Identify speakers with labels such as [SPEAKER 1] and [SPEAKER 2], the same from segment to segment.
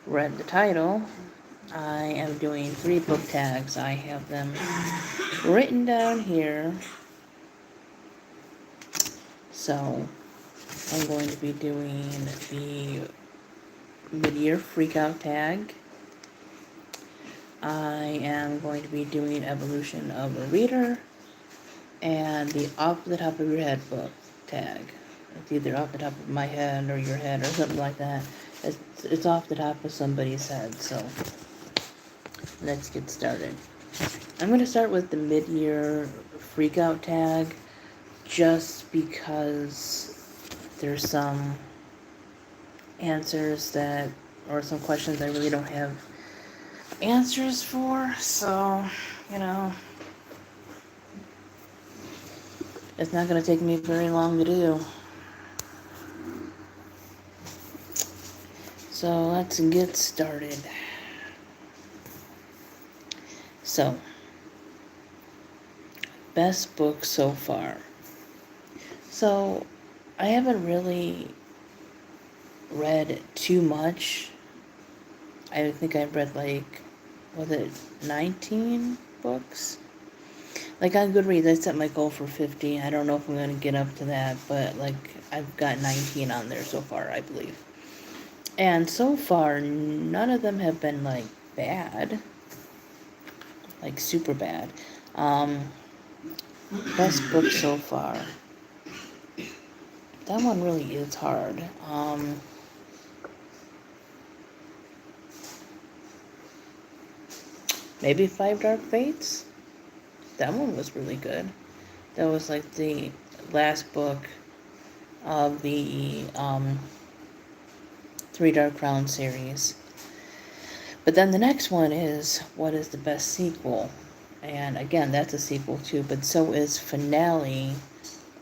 [SPEAKER 1] read the title, I am doing 3 book tags. I have them written down here. So, I'm going to be doing the mid-year freakout tag. I am going to be doing Evolution of a Reader and the off the top of your head book tag. It's either off the top of my head or your head or something like that. It's off the top of somebody's head, so let's get started. I'm going to start with the mid-year freakout tag just because there's some answers that, or some questions I really don't have answers for, so, you know, it's not going to take me very long to do. So let's get started. So, best book so far. So, I haven't really read too much. I think I've read like, was it 19 books? Like on Goodreads, I set my goal for 50. I don't know if I'm going to get up to that, but like I've got 19 on there so far, I believe. And so far, none of them have been like bad, like super bad. Best book so far. That one really is hard. Maybe Five Dark Fates? That one was really good. That was like the last book of the Three Dark Crown series. But then the next one is, what is the best sequel? And again, that's a sequel too, but so is Finale,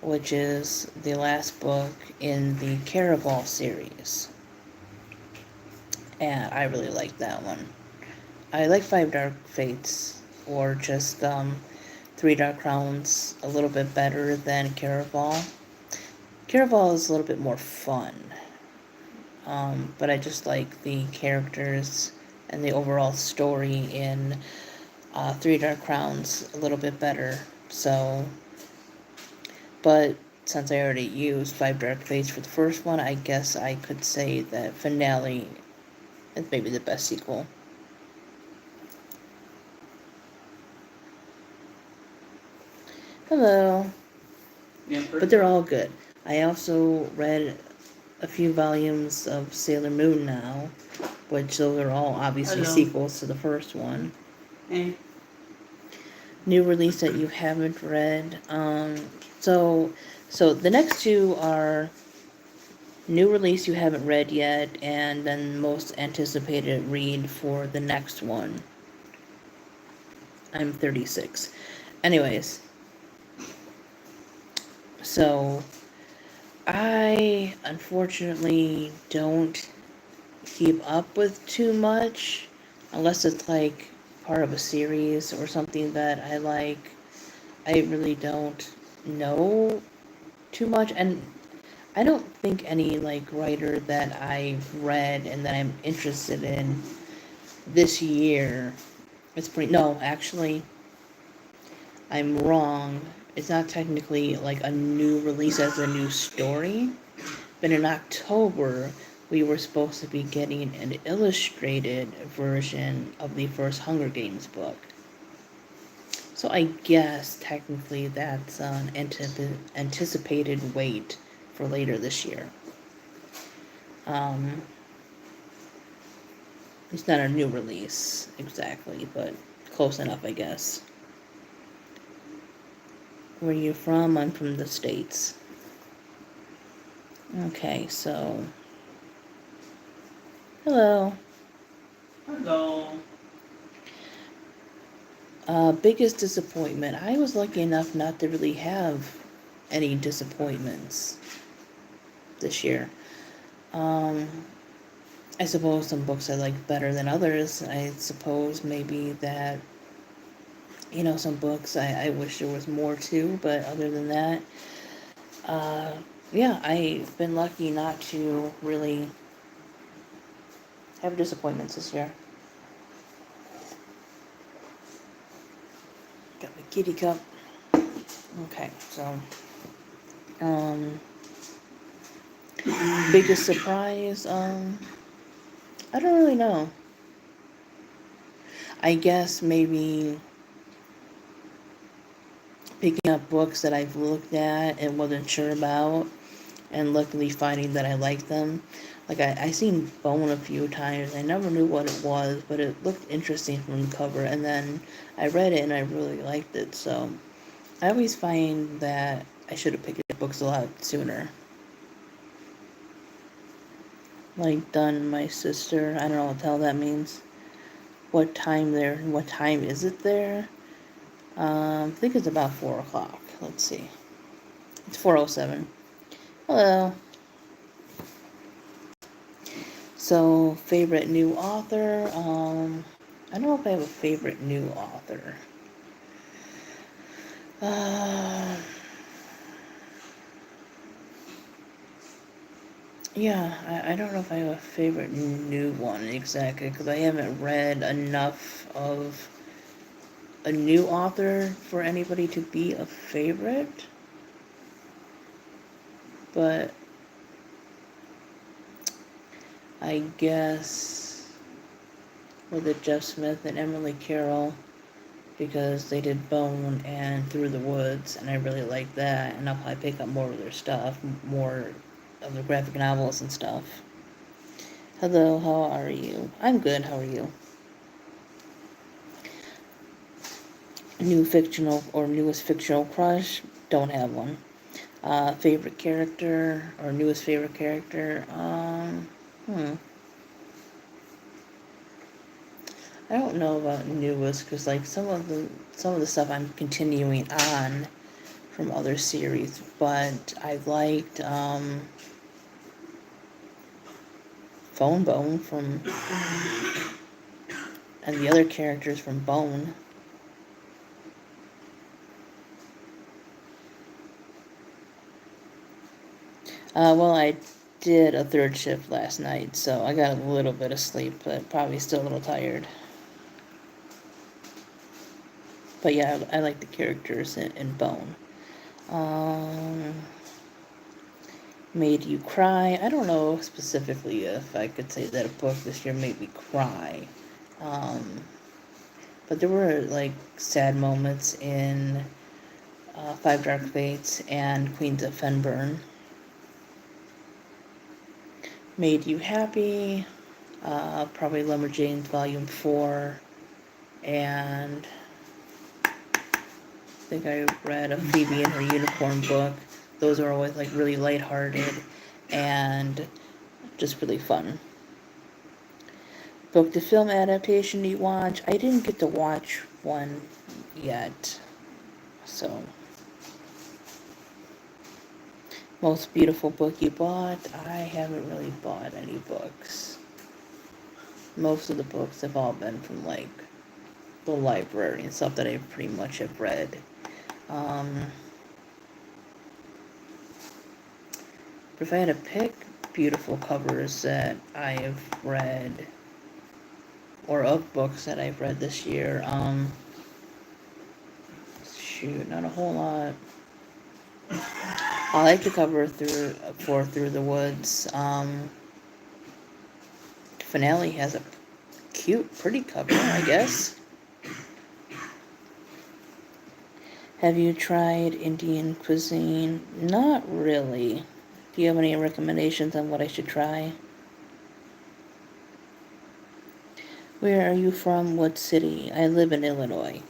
[SPEAKER 1] which is the last book in the Caraval series. And I really like that one. I like Five Dark Fates, or just Three Dark Crowns, a little bit better than Caraval. Caraval is a little bit more fun, but I just like the characters and the overall story in Three Dark Crowns a little bit better. So, but since I already used Five Dark Fates for the first one, I guess I could say that Finale is maybe the best sequel. Hello. But they're all good. I also read a few volumes of Sailor Moon now, which those are all obviously sequels to the first one.
[SPEAKER 2] Hey.
[SPEAKER 1] New release that you haven't read. So the next two are new release you haven't read yet, and then most anticipated read for the next one. I'm 36. Anyways, so I unfortunately don't keep up with too much unless it's like part of a series or something that I like. I really don't know too much, and I don't think any like writer that I've read and that I'm interested in this year, it's pretty, no, actually, I'm wrong. It's not technically like a new release as a new story, but in October, we were supposed to be getting an illustrated version of the first Hunger Games book. So I guess technically that's an anticipated wait for later this year. It's not a new release exactly, but close enough, I guess. Where are you from? I'm from the States. Okay, so hello.
[SPEAKER 2] Hello.
[SPEAKER 1] Biggest disappointment. I was lucky enough not to really have any disappointments this year. I suppose some books I like better than others. I suppose maybe that, you know, some books I wish there was more to, but other than that, yeah, I've been lucky not to really have disappointments this year. Got my kitty cup. Okay, so biggest surprise, I don't really know. I guess maybe picking up books that I've looked at and wasn't sure about, and luckily finding that I like them. Like, I seen Bone a few times. I never knew what it was, but it looked interesting from the cover, and then I read it and I really liked it. So I always find that I should have picked up books a lot sooner. Like, done my sister. I don't know what the hell that means. What time there? What time is it there? I think it's about 4 o'clock. Let's see. It's 4:07. Hello. So, favorite new author? I don't know if I have a favorite new author. Yeah, I don't know if I have a favorite new one exactly, because I haven't read enough of a new author for anybody to be a favorite. But I guess with it Jeff Smith and Emily Carroll, because they did Bone and Through the Woods, and I really like that, and I'll probably pick up more of their stuff, more of the graphic novels and stuff. Hello, how are you? I'm good, how are you? New fictional or newest fictional crush? Don't have one. Favorite character or newest favorite character? I don't know about newest, because like some of the stuff I'm continuing on from other series, but I liked Phone Bone from, and the other characters from Bone. Well, I did a third shift last night, so I got a little bit of sleep, but probably still a little tired. But yeah, I like the characters in Bone. Made you cry? I don't know specifically if I could say that a book this year made me cry. But there were like sad moments in Five Dark Fates and Queens of Fenburn. Made you happy? Probably Lumberjanes Volume 4, and I think I read a Phoebe and Her Unicorn book. Those are always like really lighthearted and just really fun. Book to film adaptation you watch? I didn't get to watch one yet, so. Most beautiful book you bought? I haven't really bought any books. Most of the books have all been from like the library and stuff that I pretty much have read. But if I had to pick beautiful covers that I have read, or of books that I've read this year, shoot, not a whole lot. I like the cover for Through the Woods. Finale has a cute, pretty cover, I guess. Have you tried Indian cuisine? Not really. Do you have any recommendations on what I should try? Where are you from? What city? I live in Illinois.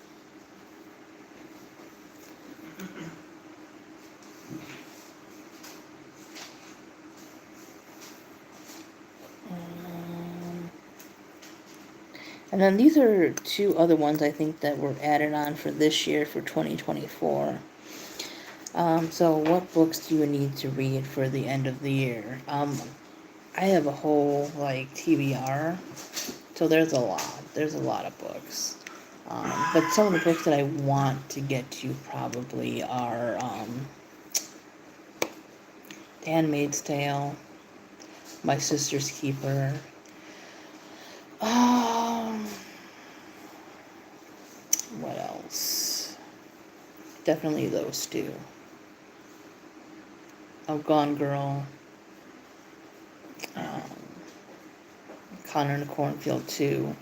[SPEAKER 1] And then these are two other ones I think that were added on for this year for 2024. So what books do you need to read for the end of the year? I have a whole like TBR, so there's a lot of books. But some of the books that I want to get to probably are Handmaid's Tale, My Sister's Keeper, Definitely those two. Oh, Gone Girl, um, Connor in the Cornfield 2.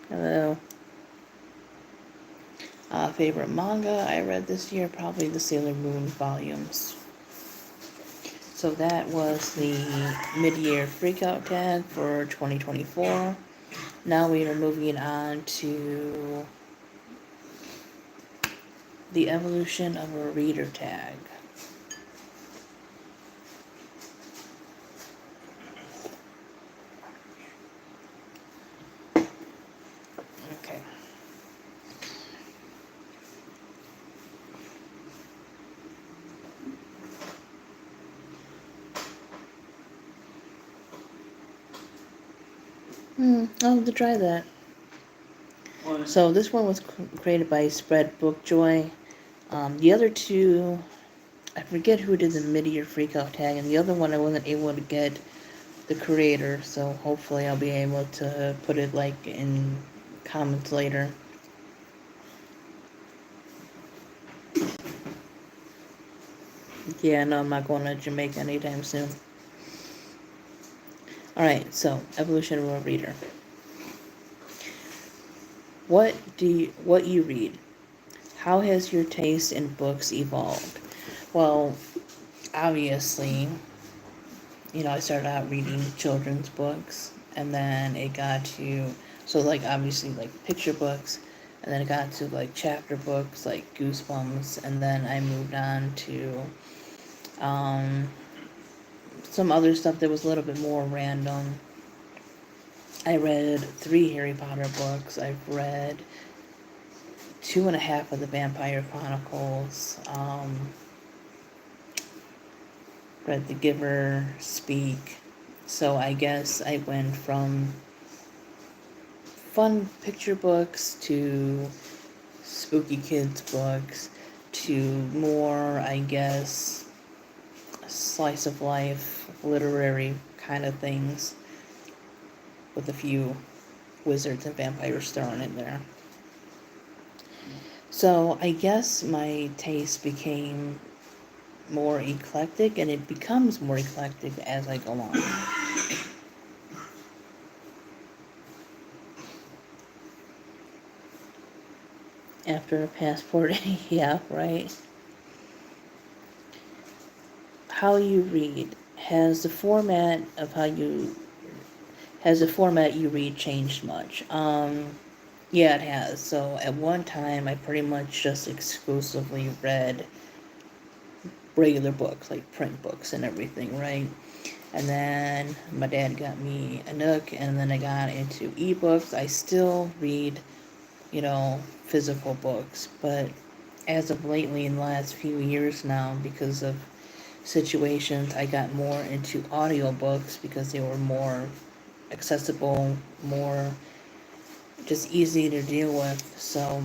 [SPEAKER 1] Hello. Favorite manga I read this year, probably the Sailor Moon volumes. So that was the mid-year freakout tag for 2024. Now we are moving on to the evolution of a reader tag. Okay. I'll have to try that.
[SPEAKER 2] What?
[SPEAKER 1] So this one was created by Spread Bookjoy. The other two, I forget who did the mid-year freakout tag, and the other one I wasn't able to get the creator, so hopefully I'll be able to put it like in comments later. Yeah, no, I'm not going to Jamaica anytime soon. Alright, so evolution of a reader. What you read? How has your taste in books evolved? Well, obviously, I started out reading children's books, and then it got to, so like obviously like picture books, and then it got to like chapter books like Goosebumps, and then I moved on to some other stuff that was a little bit more random. I read 3 Harry Potter books. I've read 2.5 of the Vampire Chronicles. Read The Giver, Speak. So I guess I went from fun picture books to spooky kids books to more, I guess, slice of life, literary kind of things with a few wizards and vampires thrown in there. So I guess my taste became more eclectic, and it becomes more eclectic as I go on. After a passport, yeah, right. How you read. Has the format you read changed much? Yeah, it has. So at one time, I pretty much just exclusively read regular books, like print books and everything, right? And then my dad got me a Nook, and then I got into ebooks. I still read, physical books, but as of lately, in the last few years now, because of situations, I got more into audiobooks because they were more accessible, more just easy to deal with. So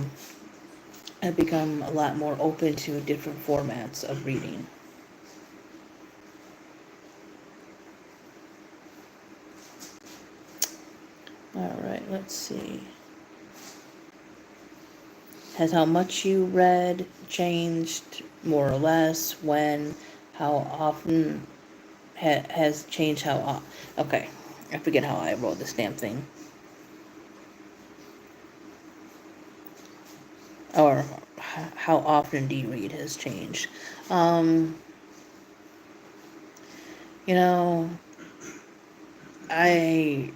[SPEAKER 1] I've become a lot more open to different formats of reading. Alright, let's see. Has how much you read changed, more or less? When? How often? Has changed how okay, I forget how I wrote this damn thing. Or how often do you read has changed. Um, you know, I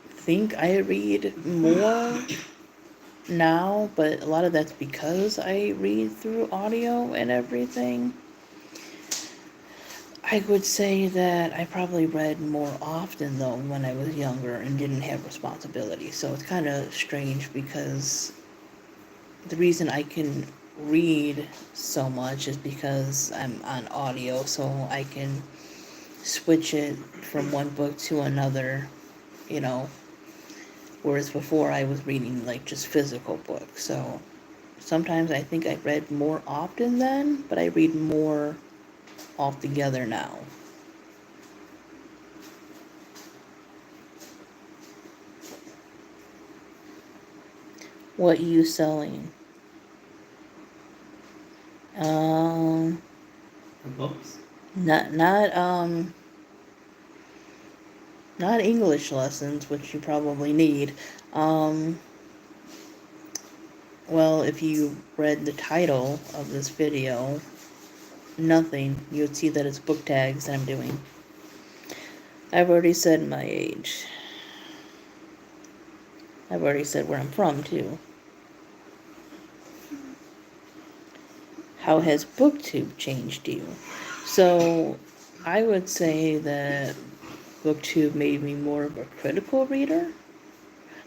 [SPEAKER 1] think I read more now, but a lot of that's because I read through audio and everything. I would say that I probably read more often though when I was younger and didn't have responsibility. So it's kind of strange because the reason I can read so much is because I'm on audio, so I can switch it from one book to another, you know, whereas before I was reading like just physical books. So sometimes I think I read more often then, but I read more altogether now. What you selling?
[SPEAKER 2] The books?
[SPEAKER 1] Not not English lessons, which you probably need. Um, well, if you read the title of this video, nothing, you would see that it's book tags that I'm doing. I've already said my age. I've already said where I'm from, too. How has BookTube changed you? So, I would say that BookTube made me more of a critical reader.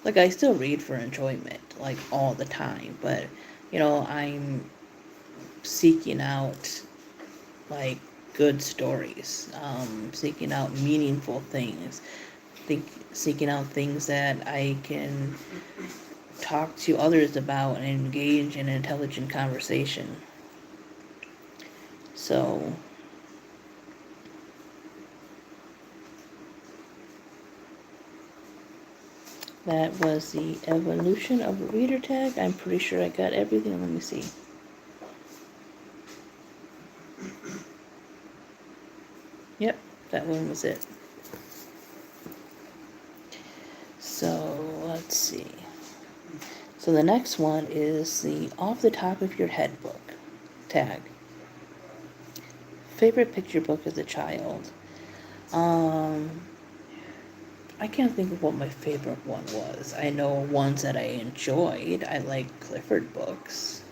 [SPEAKER 1] Like, I still read for enjoyment, like, all the time, but, you know, I'm seeking out, like, good stories, seeking out meaningful things, seeking out things that I can talk to others about and engage in intelligent conversation. So, that was the evolution of a reader tag. I'm pretty sure I got everything. Let me see. Yep, that one was it. So, let's see. So the next one is the off the top of your head book tag. Favorite picture book as a child. I can't think of what my favorite one was. I know ones that I enjoyed. I like Clifford books.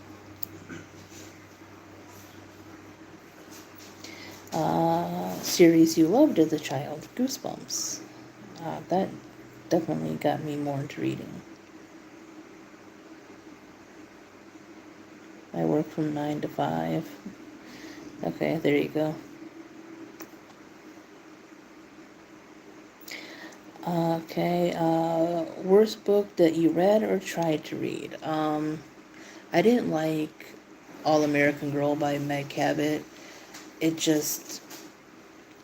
[SPEAKER 1] Series you loved as a child, Goosebumps. That definitely got me more into reading. I work from 9 to 5. Okay, there you go. Okay, worst book that you read or tried to read? I didn't like All American Girl by Meg Cabot. It just,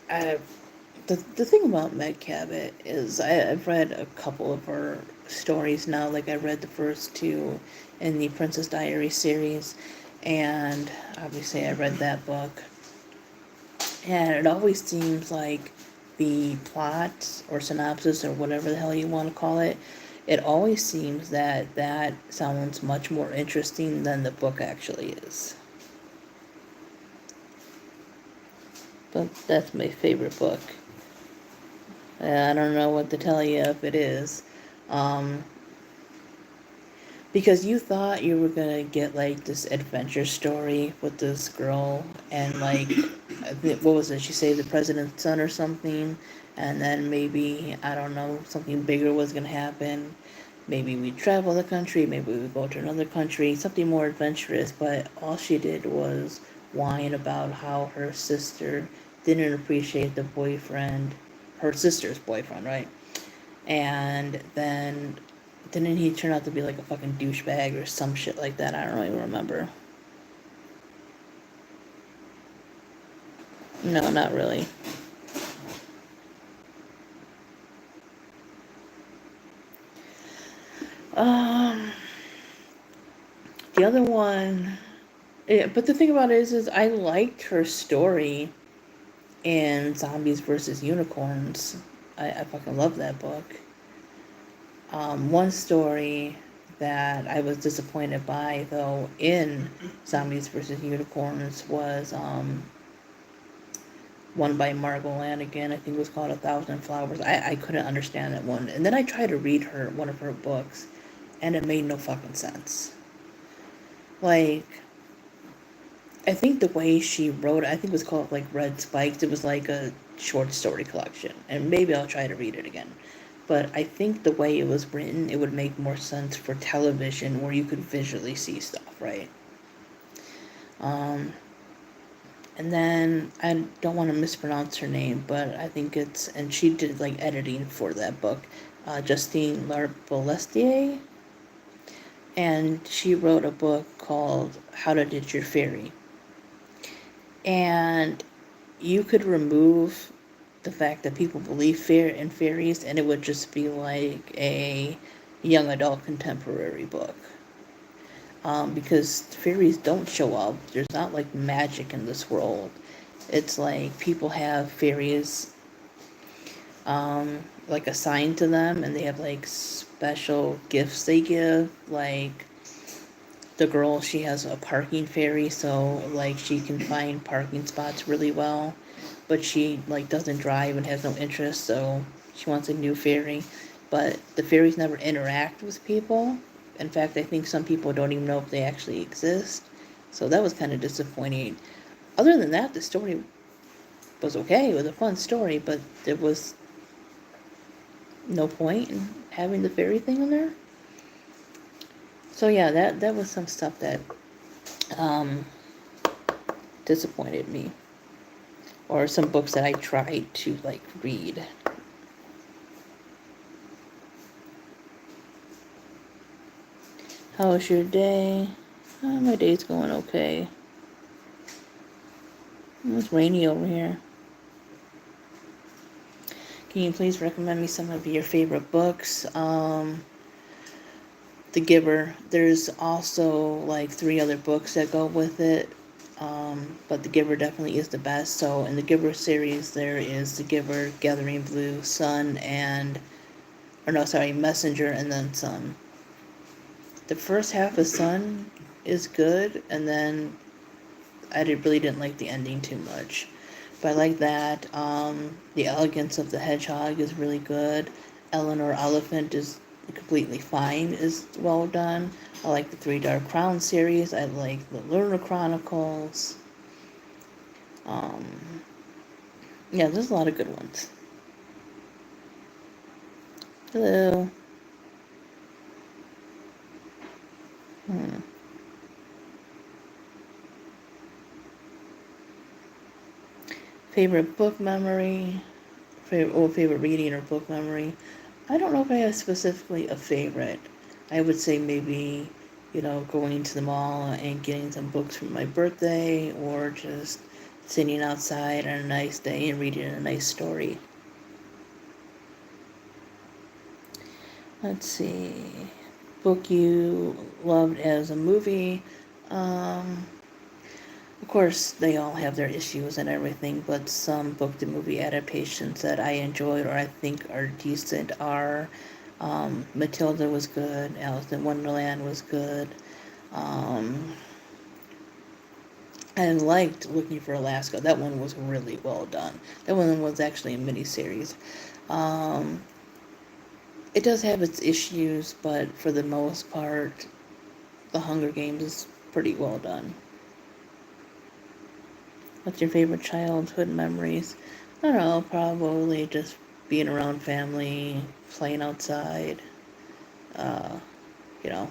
[SPEAKER 1] the thing about Meg Cabot is I've read a couple of her stories now. Like I read the first two in the Princess Diaries series, and obviously I read that book. And it always seems like the plot or synopsis or whatever the hell you want to call it, it always seems that that sounds much more interesting than the book actually is. But that's my favorite book. I don't know what to tell you if it is. Because you thought you were gonna get like this adventure story with this girl and like what was it? She saved the president's son or something, and then maybe I don't know something bigger was gonna happen. Maybe we travel the country, maybe we go to another country, something more adventurous. But all she did was whine about how her sister didn't appreciate the boyfriend, her sister's boyfriend, right? And then didn't he turn out to be like a fucking douchebag or some shit like that? I don't really remember. No, not really. Um, the other one, yeah, but the thing about it is I liked her story in Zombies versus Unicorns. I fucking love that book. One story that I was disappointed by, though, in Zombies versus Unicorns was one by Margot Lanigan. I think it was called A Thousand Flowers. I couldn't understand that one. And then I tried to read one of her books, and it made no fucking sense. Like, I think the way she wrote it, I think it was called like Red Spikes. It was like a short story collection. And maybe I'll try to read it again. But I think the way it was written, it would make more sense for television where you could visually see stuff, right? And then, I don't want to mispronounce her name, but I think it's, and she did like editing for that book, Justine Larbalestier. And she wrote a book called How to Ditch Your Fairy. And you could remove the fact that people believe in fairies, and it would just be like a young adult contemporary book. because fairies don't show up. There's not like magic in this world. It's like people have fairies like assigned to them, and they have like special gifts they give. Like the girl, she has a parking fairy, so like she can find parking spots really well, but she like doesn't drive and has no interest, so she wants a new fairy. But the fairies never interact with people. In fact, I think some people don't even know if they actually exist. So that was kind of disappointing. Other than that, the story was okay. It was a fun story, but there was no point in having the fairy thing in there. So yeah, that was some stuff that um, disappointed me, or some books that I tried to like read. How was your day? My day's going okay. It's rainy over here. Can you please recommend me some of your favorite books? The Giver. There's also like 3 other books that go with it. But The Giver definitely is the best. So in the Giver series, there is The Giver, Gathering Blue, Sun, Messenger, and then Sun. The first half of Sun is good, and then really didn't like the ending too much. But I like that. The Elegance of the Hedgehog is really good. Eleanor Oliphant is completely fine, is well done. I like the Three Dark Crown series. I like the Lunar Chronicles. Yeah, there's a lot of good ones. Hello. Favorite book memory? Favorite reading or book memory? I don't know if I have specifically a favorite. I would say maybe, going to the mall and getting some books for my birthday, or just sitting outside on a nice day and reading a nice story. Let's see. Book you loved as a movie. Of course, they all have their issues and everything, but some book to movie adaptations that I enjoyed or I think are decent are Matilda was good, Alice in Wonderland was good. I liked Looking for Alaska. That one was really well done. That one was actually a miniseries. Um, it does have its issues, but for the most part, The Hunger Games is pretty well done. What's your favorite childhood memories? I don't know, probably just being around family, playing outside, uh, you know,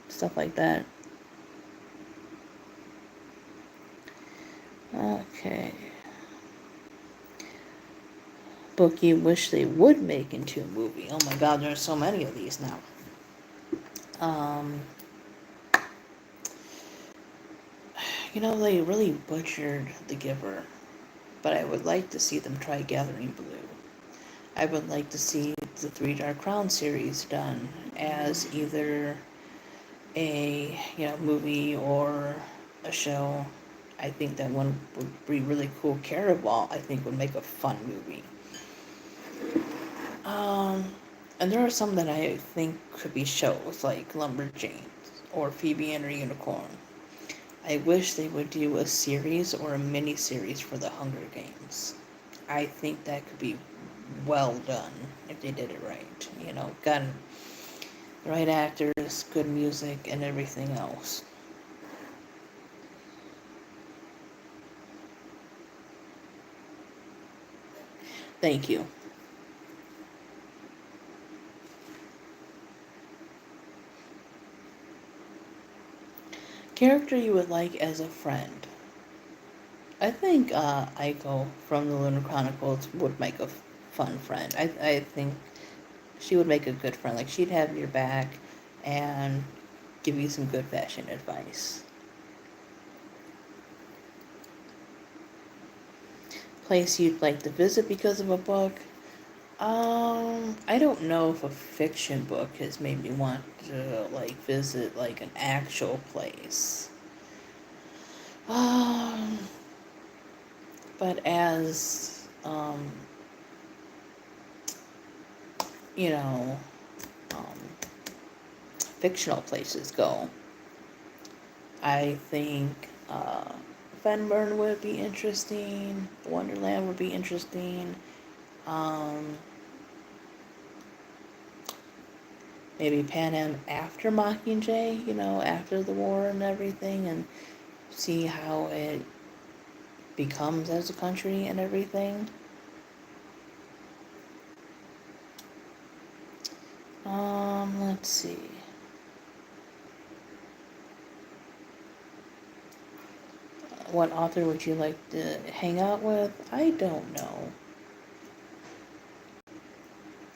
[SPEAKER 1] stuff like that. Okay. Book you wish they would make into a movie. Oh my god, there's so many of these now. They really butchered The Giver, but I would like to see them try Gathering Blue. I would like to see the Three Dark Crown series done as either a movie or a show. I think that one would be really cool. Caraval, I think, would make a fun movie. And there are some that I think could be shows, like Lumberjanes or Phoebe and her Unicorn. I wish they would do a series or a mini-series for the Hunger Games. I think that could be well done if they did it right. Got the right actors, good music, and everything else. Thank you. Character you would like as a friend? I think Aiko from the Lunar Chronicles would make a fun friend. I think she would make a good friend. Like, she'd have your back and give you some good fashion advice. Place you'd like to visit because of a book? I don't know if a fiction book has made me want to like visit like an actual place. Um, but as you know, um, fictional places go, I think Fenburn would be interesting. Wonderland would be interesting. Um, maybe Pan Am after Mockingjay, after the war and everything, and see how it becomes as a country and everything. Let's see. What author would you like to hang out with? I don't know.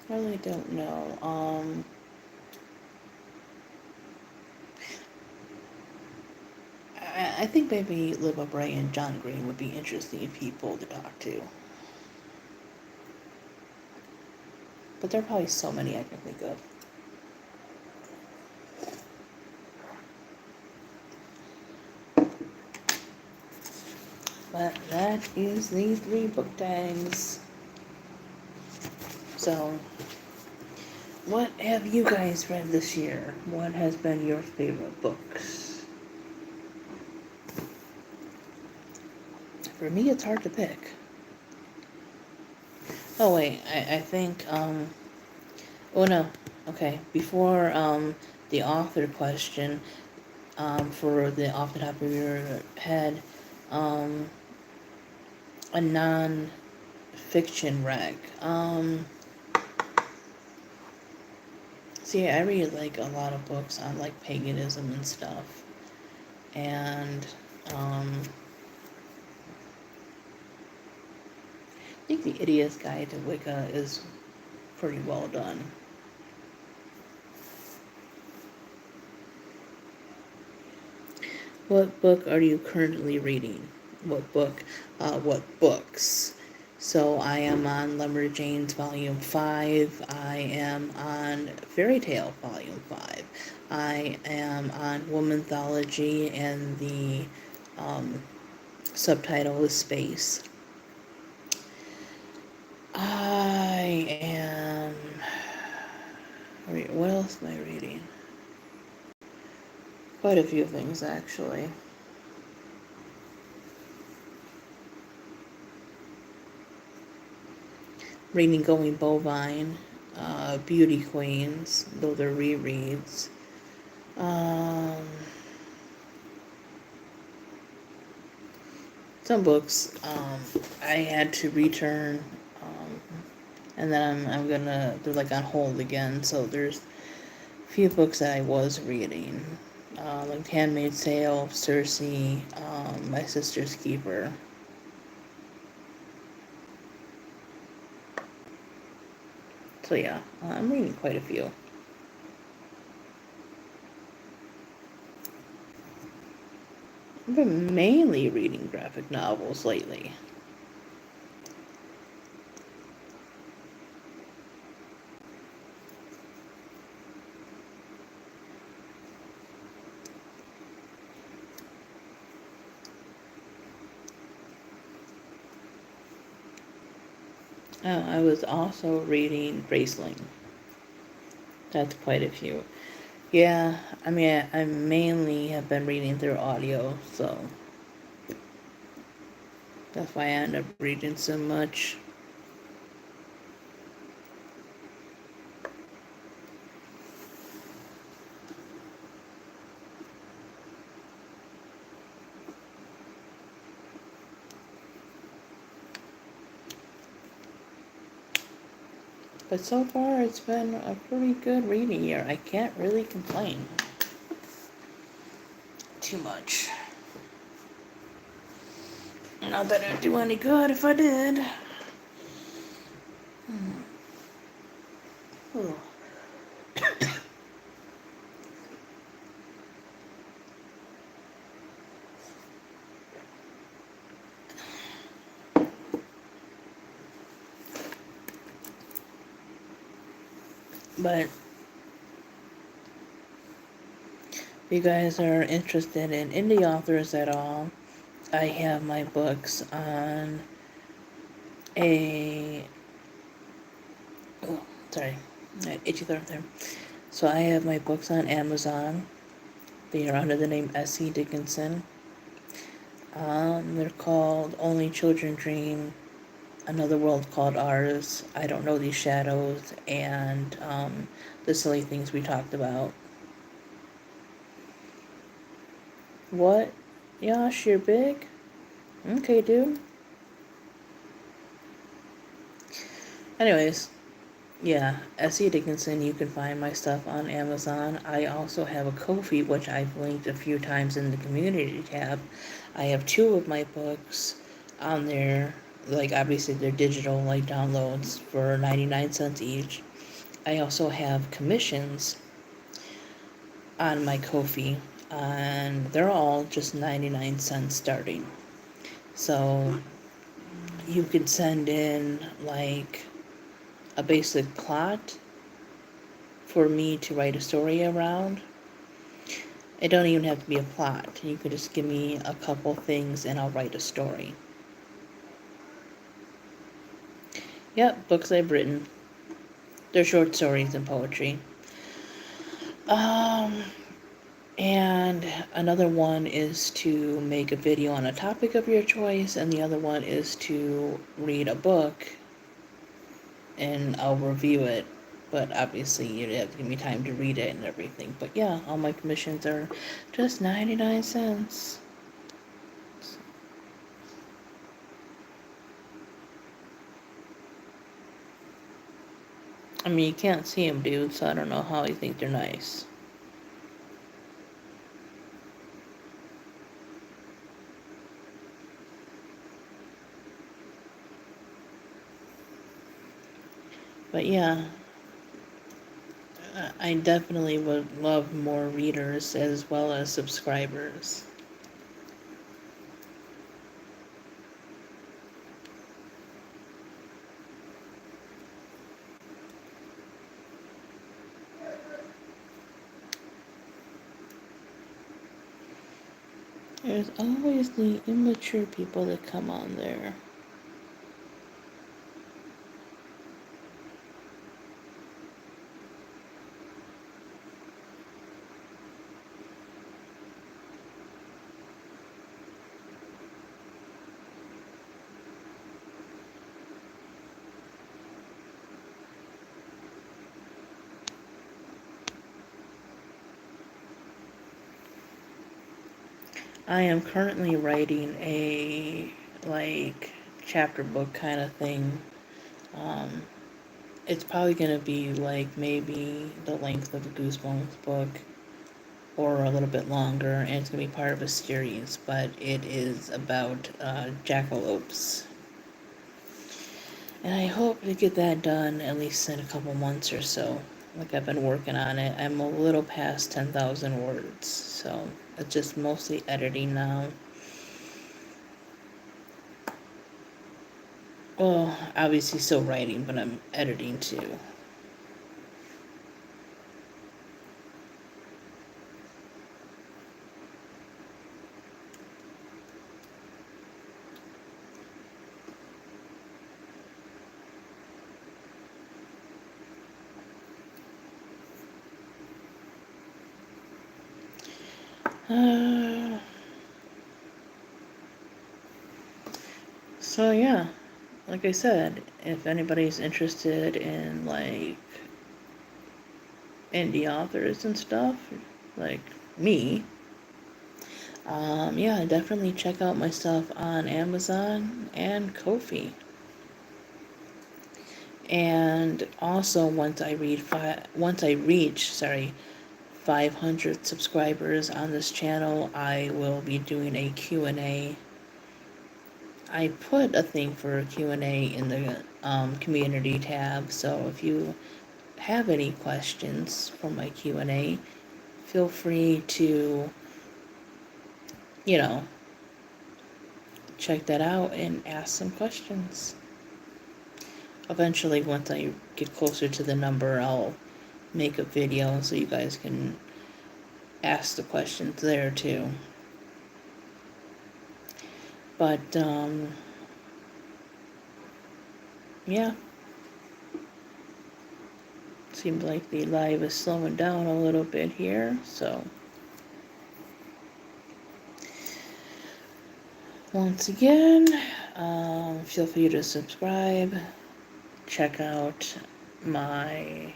[SPEAKER 1] I really don't know. I think maybe Liv O'Brien and John Green would be interesting people to talk to. But there are probably so many I can think of. But that is the 3 book tags. So, what have you guys read this year? What has been your favorite books? For me, it's hard to pick. Oh, wait, I think, oh no, okay, before, the author question, for the off the top of your head, a non-fiction rec. See, I read, like, a lot of books on, like, paganism and stuff, and, I think The Idiot's Guide to Wicca is pretty well done. What book are you currently reading? What book? What books? So I am on Lumberjanes Volume 5. I am on Fairy Tale Volume 5. I am on Womanthology, and the subtitle is Space. I am... What else am I reading? Quite a few things, actually. Reading Going Bovine, Beauty Queens, though they're rereads. Some books I had to return, and then they're like on hold again, so there's a few books that I was reading, like Handmaid's Tale, Circe, My Sister's Keeper. So yeah, I'm reading quite a few. I've been mainly reading graphic novels lately. I was also reading Braceling. That's quite a few. Yeah, I mean, I mainly have been reading through audio, so that's why I end up reading so much. But so far, it's been a pretty good reading year. I can't really complain too much. Not that it'd do any good if I did. Oh. But if you guys are interested in indie authors at all, I have my books on a... Oh, sorry. Itchy throat there. So I have my books on Amazon. They are under the name S.E. Dickinson. They're called Only Children Dream, Another World Called Ours, I Don't Know These Shadows, and The Silly Things We Talked About. What? Yosh, you're big? Okay, dude. Anyways, yeah, S.E. Dickinson, you can find my stuff on Amazon. I also have a Ko-fi, which I've linked a few times in the community tab. I have 2 of my books on there. Like, obviously, they're digital, like downloads for 99 cents each. I also have commissions on my Ko-fi, and they're all just 99 cents starting. So, you could send in, like, a basic plot for me to write a story around. It don't even have to be a plot. You could just give me a couple things and I'll write a story. Yep, books I've written. They're short stories and poetry. And another one is to make a video on a topic of your choice, and the other one is to read a book and I'll review it. But obviously you'd have to give me time to read it and everything. But yeah, all my commissions are just 99 cents. I mean, you can't see them, dude, so I don't know how you think they're nice. But yeah, I definitely would love more readers as well as subscribers. There's always the immature people that come on there. I am currently writing a, like, chapter book kind of thing. It's probably going to be, like, maybe the length of a Goosebumps book, or a little bit longer, and it's going to be part of a series, but it is about jackalopes. And I hope to get that done at least in a couple months or so. Like, I've been working on it. I'm a little past 10,000 words, so it's just mostly editing now. Well, obviously still writing, but I'm editing too. So yeah, like I said, if anybody's interested in, like, indie authors and stuff, like me, yeah, definitely check out my stuff on Amazon and Ko-fi. And also, once I reach 500 subscribers on this channel, I will be doing a Q&A. I put a thing for a Q&A in the community tab, so if you have any questions for my Q&A, feel free to, check that out and ask some questions. Eventually, once I get closer to the number, I'll make a video so you guys can ask the questions there too. But, yeah. Seems like the live is slowing down a little bit here, so. Once again, feel free to subscribe, check out my,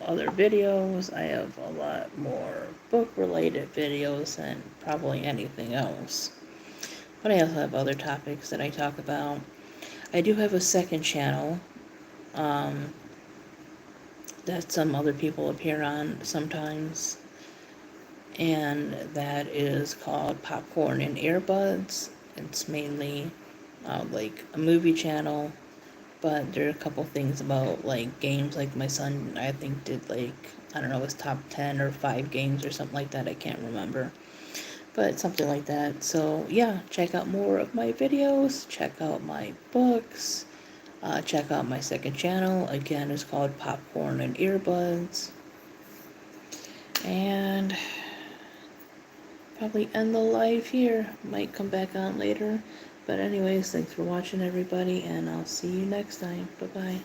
[SPEAKER 1] other videos. I have a lot more book-related videos than probably anything else. But I also have other topics that I talk about. I do have a second channel, that some other people appear on sometimes, and that is called Popcorn and Earbuds. It's mainly like a movie channel, but there are a couple things about like games. Like my son, I think, did like, I don't know, his top 10 or 5 games or something like that. I can't remember, but something like that. So yeah, check out more of my videos, check out my books, check out my second channel. Again, it's called Popcorn and Earbuds. And probably end the live here. Might come back on later. But anyways, thanks for watching, everybody, and I'll see you next time. Bye-bye.